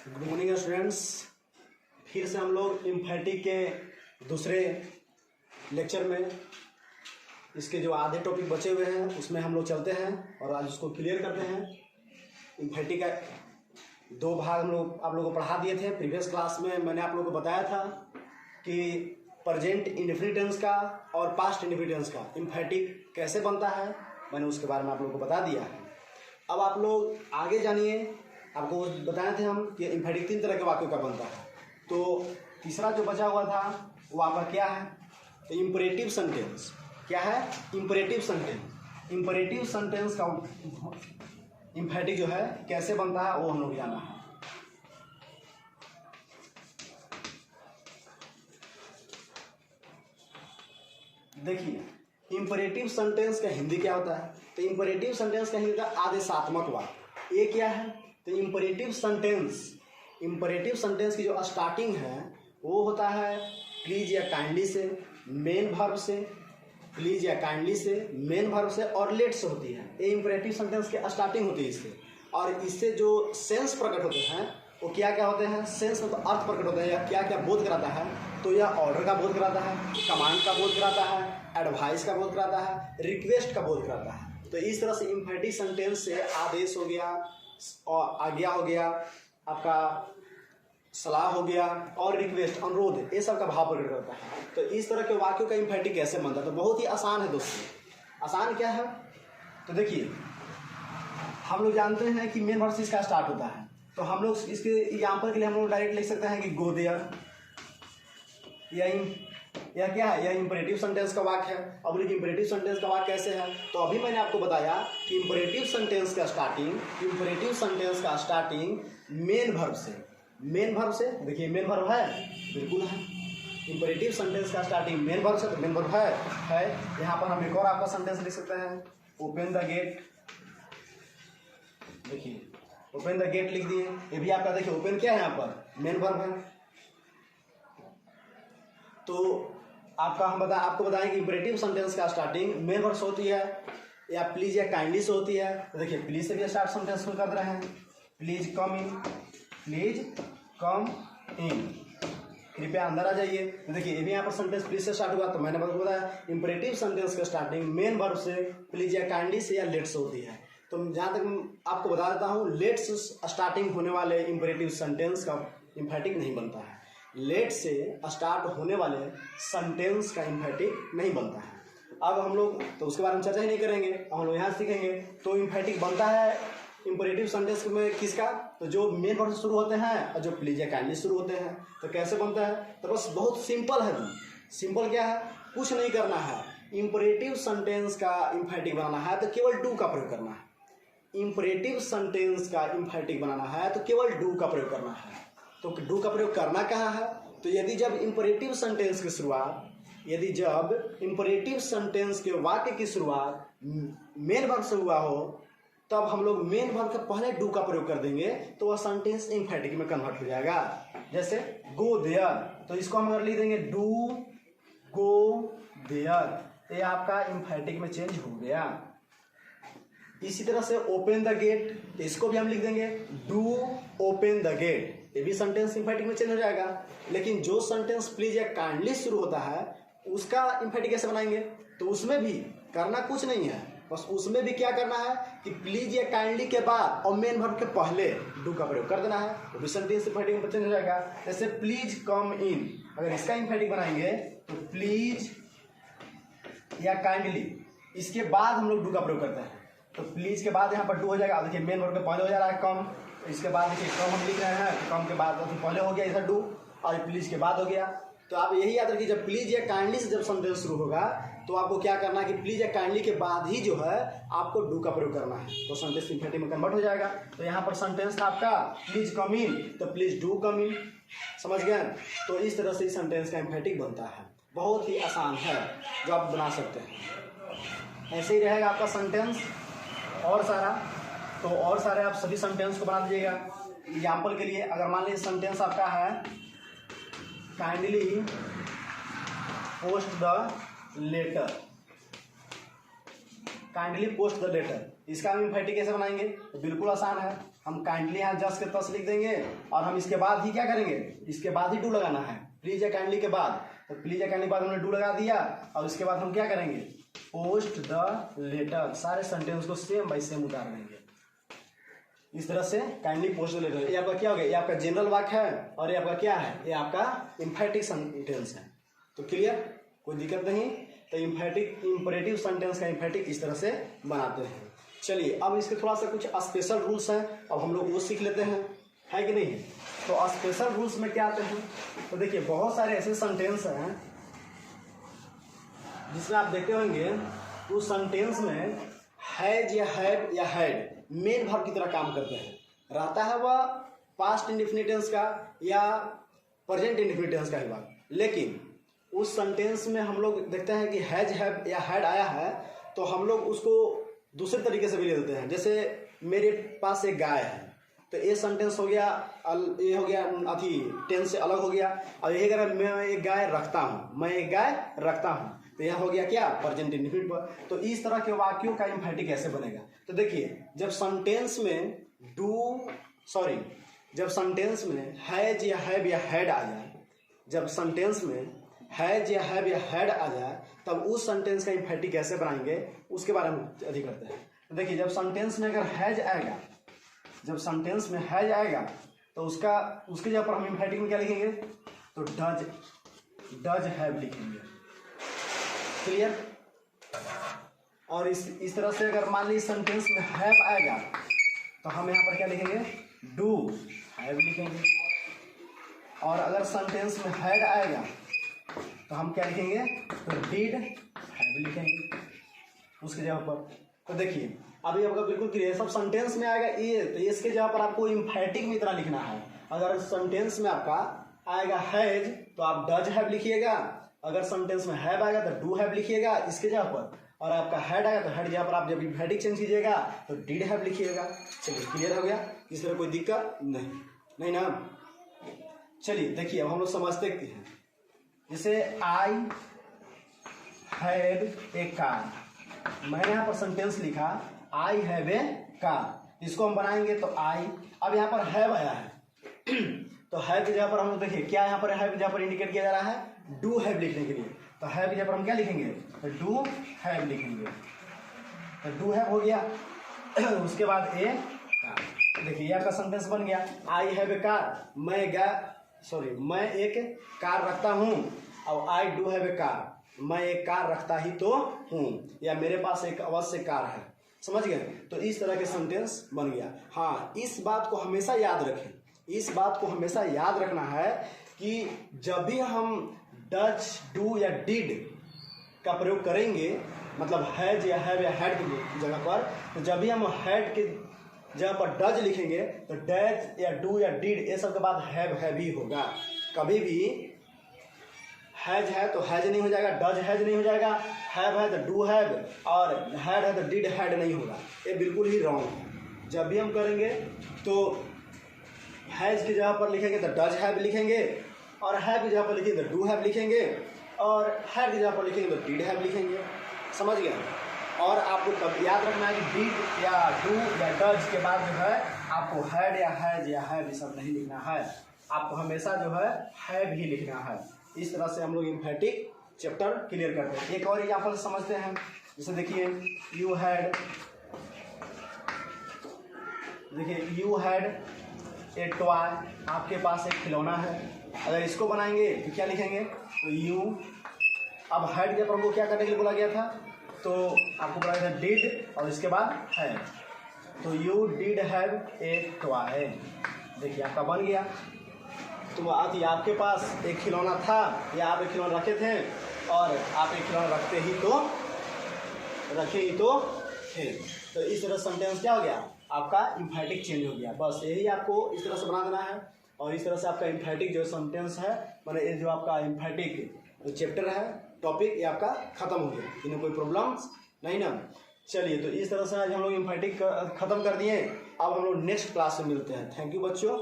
Good morning students. फिर से हम लोग इम्फैटिक के दूसरे लेक्चर में इसके जो आधे टॉपिक बचे हुए हैं उसमें हम लोग चलते हैं और आज उसको क्लियर करते हैं। इम्फैटिक का दो भाग हम लोग आप लोगों को पढ़ा दिए थे। प्रीवियस क्लास में मैंने आप लोगों को बताया था कि प्रेजेंट इंडेफिनिट टेंस का और पास्ट इंडेफिनिट टेंस का इम्फैटिक कैसे बनता है, मैंने उसके बारे में आप लोगों को बता दिया है। अब आप लोग आगे जानिए। आपको बताए थे हम कि इम्फैटिक 3 तरह के वाक्यों का बनता है। तो तीसरा जो बचा हुआ था वो आपका क्या है, तो इम्परेटिव सेंटेंस। क्या है? Imperative sentence. इम्परेटिव सेंटेंस का इम्फैटिक जो है कैसे बनता है वो हम लोग जाना है। देखिए, इम्परेटिव सेंटेंस का हिंदी क्या होता है? तो इम्परेटिव सेंटेंस का हिंदी का आदेशात्मक वाक्य। ये क्या है? तो इम्परेटिव सेंटेंस की जो स्टार्टिंग है वो होता है प्लीज या काइंडली से, मेन वर्ब से, प्लीज या काइंडली से, मेन वर्ब से और लेट से होती है। ये इम्परेटिव सेंटेंस की स्टार्टिंग होती है इससे। और इससे जो सेंस प्रकट होते हैं वो क्या क्या होते हैं? सेंस में तो अर्थ प्रकट होता है या क्या क्या बोध कराता है। तो यह ऑर्डर का बोध कराता है, कमांड का बोध कराता है, एडवाइस का बोध कराता है, रिक्वेस्ट का बोध कराता है। तो इस तरह से इम्फैटिक सेंटेंस से आदेश हो गया और आज्ञा हो गया, आपका सलाह हो गया और रिक्वेस्ट, अनुरोध, ये सब का भाव प्रकट करता है। तो इस तरह के वाक्यों का इम्फैटिक कैसे बनता है? तो बहुत ही आसान है दोस्तों। आसान क्या है? तो देखिए, हम लोग जानते हैं कि मेन वर्ब से इसका स्टार्ट होता है। तो हम लोग इसके एग्जाम्पल के लिए हम लोग डायरेक्ट लिख सकते हैं कि गो देयर। यह क्या है? यह इम्परेटिव सेंटेंस का वाक्य है। अब देखिए इम्परेटिव सेंटेंस का वाक्य कैसे है? तो अभी मैंने आपको बताया कि इम्परेटिव सेंटेंस का स्टार्टिंग मेन वर्ब से। मेन वर्ब से, देखिए मेन वर्ब है, बिल्कुल है। इम्परेटिव सेंटेंस का स्टार्टिंग मेन वर्ब से, तो मेन वर्ब है। यहाँ पर हम एक और आपका सेंटेंस लिख सकते हैं, ओपन द गेट। देखिए ओपन द गेट लिख दिए। ये भी आपका देखिए ओपन क्या है? यहाँ पर मेन वर्ब है। तो आपको बताएं कि इम्परेटिव सेंटेंस का स्टार्टिंग मेन वर्ब से होती है या प्लीज या काइंडली से होती है। तो देखिए प्लीज से भी स्टार्ट सेंटेंस को कर रहे हैं, please come in, please come इन, कृपया अंदर आ जाइए। तो देखिए ये भी यहाँ पर सेंटेंस प्लीज से स्टार्ट हुआ। तो मैंने बताया इम्परेटिव सेंटेंस का स्टार्टिंग मेन वर्ब से, प्लीज या काइंडली से या लेट से होती है। तो जहाँ तक आपको बता देता हूँ, लेट से स्टार्टिंग होने वाले इम्परेटिव सेंटेंस का इम्फैटिक नहीं बनता है। लेट से स्टार्ट होने वाले सेंटेंस का इम्फैटिक नहीं बनता है। अब हम लोग तो उसके बारे में चर्चा ही नहीं करेंगे, अब हम लोग यहाँ सीखेंगे। तो इम्फैटिक बनता है इम्परेटिव सेंटेंस में किसका? तो जो मेन वर्ब से शुरू होते हैं और जो प्लीज या काइंडली शुरू होते हैं। तो कैसे बनता है? तो बस बहुत सिंपल है। सिंपल क्या है? कुछ नहीं करना है। इम्परेटिव सेंटेंस का इम्फैटिक बनाना है तो केवल डू का प्रयोग करना है। इम्परेटिव सेंटेंस का इम्फैटिक बनाना है तो केवल डू का प्रयोग करना है। तो डू का प्रयोग करना कहाँ है? तो जब इम्परेटिव सेंटेंस के वाक्य की शुरुआत मेन वर्ब से हुआ हो, तब हम लोग मेन वर्ब के पहले डू का प्रयोग कर देंगे तो वह सेंटेंस इम्फैटिक में कन्वर्ट हो जाएगा। जैसे गो देयर, तो इसको हम अगर लिख देंगे डू गो देयर, ये आपका इम्फैटिक में चेंज हो गया। इसी तरह से ओपन द गेट, इसको भी हम लिख देंगे डू ओपन द गेट, ये भी सेंटेंस इम्फैटिक में चेंज हो जाएगा। लेकिन जो सेंटेंस प्लीज या काइंडली शुरू होता है उसका इम्फैटिक कैसे बनाएंगे? तो उसमें भी करना कुछ नहीं है, बस उसमें भी क्या करना है कि प्लीज या काइंडली के बाद और मेन वर्ब के पहले डू का प्रयोग कर देना है, वो भी सेंटेंस इम्फैटिक में चेंज हो जाएगा। जैसे प्लीज कम इन, अगर इसका इम्फैटिक बनाएंगे तो प्लीज या काइंडली, इसके बाद हम लोग डू का प्रयोग करते हैं। तो प्लीज के बाद यहाँ पर डू हो जाएगा। देखिए मेन वर्ब के पहले हो जा रहा है कम, इसके बाद देखिए कम हम लिख रहे हैं, तो कम के बाद पहले हो गया इधर डू और प्लीज के बाद हो गया। तो आप यही याद रखिए, जब प्लीज या काइंडली से जब सेंटेंस शुरू होगा तो आपको क्या करना है कि प्लीज या काइंडली के बाद ही जो है आपको डू का प्रयोग करना है, तो सेंटेंस इम्फैटिक में कन्वर्ट हो जाएगा। तो यहाँ पर सेंटेंस था आपका प्लीज कम इन, तो प्लीज डू कम इन, समझ गए? तो इस तरह से सेंटेंस का इम्फैटिक बनता है। बहुत ही आसान है जो आप बना सकते हैं। ऐसे ही रहेगा आपका सेंटेंस और सारे आप सभी सेंटेंस को बना दीजिएगा। एग्जाम्पल के लिए अगर मान लीजिए सेंटेंस आपका है kindly post the letter, kindly post the letter, इसका हम इम्फेटिक कैसे बनाएंगे? तो बिल्कुल आसान है, हम काइंडली यहाँ जस्ट के तस लिख देंगे और हम इसके बाद ही क्या करेंगे, इसके बाद ही डू लगाना है। प्लीज या काइंडली के बाद, तो प्लीज या काइंडली के बाद हमने डू लगा दिया और उसके बाद हम क्या करेंगे, पोस्ट द लेटर, सारे सेंटेंस को सेम बाई सेम उतार देंगे। इस तरह से काइंडली पोस्ट द लेटर, ये आपका क्या हो गया, ये आपका जनरल वाक्य है और ये आपका क्या है, ये आपका इम्फेटिक सेंटेंस है। तो क्लियर, कोई दिक्कत नहीं। तो इम्फेटिक इंपरेटिव सेंटेंस का इम्फेटिक इस तरह से बनाते हैं। चलिए अब इसके थोड़ा सा कुछ स्पेशल रूल्स हैं, अब हम लोग वो सीख लेते हैं, है कि नहीं। तो स्पेशल रूल्स में क्या आते हैं, तो देखिए बहुत सारे ऐसे सेंटेंस हैं जिसमें आप देखते होंगे उस सेंटेंस में हैज या हैव या हैड मेन वर्ब की तरह काम करते हैं, रहता है वह पास्ट इंडेफिनिट टेंस का या प्रेजेंट इंडेफिनिट टेंस का ही बात, लेकिन उस सेंटेंस में हम लोग देखते हैं कि हैज हैव या हैड आया है तो हम लोग उसको दूसरे तरीके से भी ले लेते हैं। जैसे मेरे पास एक गाय है, तो ये सेंटेंस हो गया, ये हो गया अथी टेंस से अलग हो गया। और यही अगर मैं एक गाय रखता हूँ, मैं एक गाय रखता हूँ, तो यह हो गया क्या, प्रेजेंट इंडेफिनिट। तो इस तरह के वाक्यों का इम्फेटिक कैसे बनेगा, तो देखिए जब सेंटेंस में जब सेंटेंस में हैज या हैव या हैड आ जाए, जब सेंटेंस में हैज या हैव या हैड आ जाए तब उस सेंटेंस का इम्फेटिक कैसे बनाएंगे उसके बारे में अधिक करते हैं। तो देखिए जब सेंटेंस में अगर हैज आएगा, जब सेंटेंस में हैज आएगा तो उसके जगह पर हम इम्फेटिक में क्या लिखेंगे, तो डज हैव लिखेंगे। क्लियर। और इस तरह से अगर मान लीजिए सेंटेंस में हैव आएगा तो हम यहाँ पर क्या लिखेंगे, डू हैव लिखेंगे। और अगर सेंटेंस में हैड आएगा तो हम क्या लिखेंगे, तो डिड हैव लिखेंगे उसके जगह पर। तो देखिए अभी आपका बिल्कुल क्लियर, सब सेंटेंस में आएगा ये, तो इसके जगह पर आपको इम्फेटिक में इतना लिखना है। अगर सेंटेंस में आपका आएगा हैज तो आप डज हैव लिखिएगा, अगर सेंटेंस में हैव आएगा तो डू हैव लिखिएगा इसके जगह पर, और आपका हैड आएगा तो हैड जगह पर आप जब इम्फेटिक चेंज कीजिएगा तो डिड हैव लिखिएगा। चलिए क्लियर हो गया, इसमें कोई दिक्कत नहीं ना। चलिए देखिए अब हम लोग समझते हैं, जैसे आई हैव ए कार, मैंने यहाँ पर सेंटेंस लिखा आई हैव ए कार, इसको हम बनाएंगे तो आई, अब यहाँ पर हैव आया है तो हैव की जगह पर हम लोग देखिए क्या यहाँ पर हैव की जगह पर इंडिकेट किया जा रहा है, डू हैव लिखने के लिए। तो हैव की जगह पर हम क्या लिखेंगे, तो डू हैव लिखेंगे, तो डू हैव हो गया उसके बाद ए कार। देखिए ये आपका सेंटेंस बन गया, आई हैव ए कार, मैं एक कार रखता हूँ, और I do have a car, मैं एक कार रखता ही तो हूँ, या मेरे पास एक अवश्य कार है। समझ गए, तो इस तरह के सेंटेंस बन गया। हाँ, इस बात को हमेशा याद रखें, इस बात को हमेशा याद रखना है कि जब भी हम डज डू या डिड का प्रयोग करेंगे, मतलब हैज या हैव या हैड की जगह पर, तो जब भी हम हैड के जगह पर डज लिखेंगे तो डज या डू या डिड ये सब के बाद हैव ही होगा। कभी भी हैज है तो हैज नहीं हो जाएगा, डज हैज नहीं हो जाएगा, हैव है तो डू हैव, और हैड है तो डिड हैड नहीं होगा, ये बिल्कुल ही रॉन्ग है। जब भी हम करेंगे तो हैज की जगह पर लिखेंगे तो डज हैव लिखेंगे, और हैव की जगह पर लिखेंगे तो डू हैव लिखेंगे, और हैड की जगह पर लिखेंगे तो डिड हैव लिखेंगे। समझ गए। और आपको तब याद रखना है कि डिड या डू या डज के बाद जो है आपको हैड या हैज या हैव ये सब नहीं लिखना है, आपको हमेशा जो है हैव ही लिखना है। इस तरह से हम लोग इम्फेटिक चैप्टर क्लियर करते हैं। एक और एग्जाम्पल समझते हैं, जैसे देखिए यू हैड ए टॉय, आपके पास एक खिलौना है। अगर इसको बनाएंगे तो क्या लिखेंगे, तो यू, अब हैड जब हमको क्या करने के लिए बोला गया था, तो आपको बोला गया था डिड और इसके बाद हैव, तो you did have a toy. देखिए आपका बन गया। तो आपके पास एक खिलौना था या आप एक खिलौना रखे थे, और आप एक खिलौना रखे ही तो थे। तो इस तरह सेंटेंस क्या हो गया, आपका इम्फेटिक चेंज हो गया। बस यही आपको इस तरह से बना देना है, और इस तरह से आपका इम्फेटिक जो सेंटेंस है, माने ये जो आपका इम्फेटिक जो चैप्टर है, टॉपिक, ये आपका खत्म हो गया। इन्हें कोई प्रॉब्लम्स नहीं ना। चलिए, तो इस तरह से आज हम लोग इम्फेटिक खत्म कर दिए। अब हम लोग नेक्स्ट क्लास में मिलते हैं। थैंक यू बच्चों।